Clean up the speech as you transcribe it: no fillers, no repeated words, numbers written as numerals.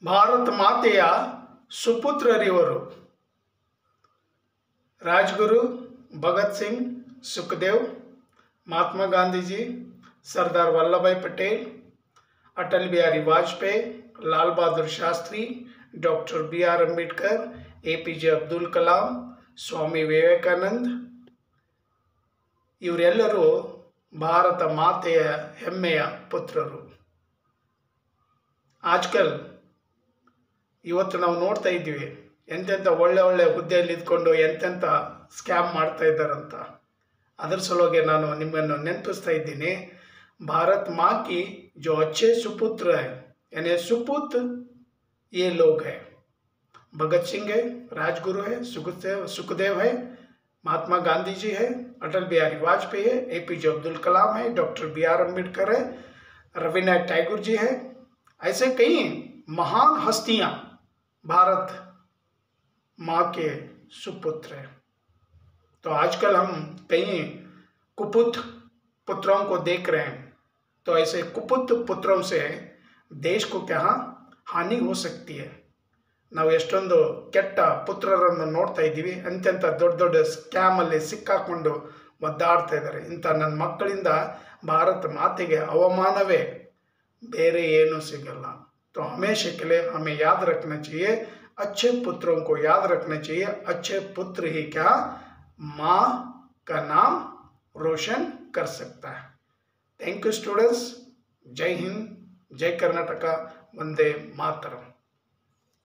ಭಾರತ ಮಾತೆಯ ಸುಪುತ್ರರಿವರು Rajguru Bhagat Singh, Sukhdev, Mahatma Gandhi ji, Sardar Vallabh Bhai Patel, Atal Bihari Vajpayee, Lal Bahadur Shastri, doctor BR Ambedkar, APJ Abdul Kalam, Swami Vivekananda ಇವರೆಲ್ಲರೂ ಭಾರತ ಮಾತೆಯ ಹೆಮ್ಮೆಯ ಪುತ್ರರು. ಆಜ್ಕಲ್ ಇವತ್ತು ನಾವು ನೋಡ್ತಾ ಇದ್ದೀವಿ ಎಂತೆಂಥ ಒಳ್ಳೆ ಒಳ್ಳೆ ಹುದ್ದೆಯಲ್ಲಿ ಇದ್ಕೊಂಡು ಎಂತೆಂಥ ಸ್ಕ್ಯಾಮ್ ಮಾಡ್ತಾ ಇದ್ದಾರಂತ. ಅದರ ಸಲುವಾಗಿ ನಾನು ನಿಮ್ಮನ್ನು ನೆನಪಿಸ್ತಾ ಇದ್ದೀನಿ. भारत माँ की जो अच्छे सुपुत्र है यानी सुपुत्र ये लोग हैं. भगत सिंह है, राजगुरु है, सुखदेव है, महात्मा गांधी जी है, अटल बिहारी वाजपेयी है, APJ अब्दुल कलाम है, डॉक्टर BR अंबेडकर है, रविन्द्रनाथ टैगोर जी है. ऐसे कई महान हस्तियाँ भारत माँ के सुपुत्र हैं. तो आजकल हम कई कुपुत्र पुत्रों को देख रहे हैं. तो ऐसे कुपुत्र पुत्रों से देश को क्या हानि हो सकती है. ನಾವು ಎಷ್ಟೊಂದು ಕೆಟ್ಟ ಪುತ್ರರನ್ನು ನೋಡ್ತಾ ಇದ್ದೀವಿ. ಅಂತೆಂಥ ದೊಡ್ಡ ದೊಡ್ಡ ಸ್ಕ್ಯಾಮಲ್ಲಿ ಸಿಕ್ಕಾಕೊಂಡು ಒದ್ದಾಡ್ತಾ ಇದ್ದಾರೆ. ಇಂಥ ನನ್ನ ಮಕ್ಕಳಿಂದ ಭಾರತ ಮಾತೆಗೆ ಅವಮಾನವೇ ಬೇರೆ ಏನೂ ಸಿಗಲ್ಲ. तो हमेशा के लिए हमें याद रखना चाहिए, अच्छे पुत्रों को याद रखना चाहिए. अच्छे पुत्र ही क्या माँ का नाम रोशन कर सकता है. Thank you students. जय हिंद, जय कर्नाटका, वंदे मातरम.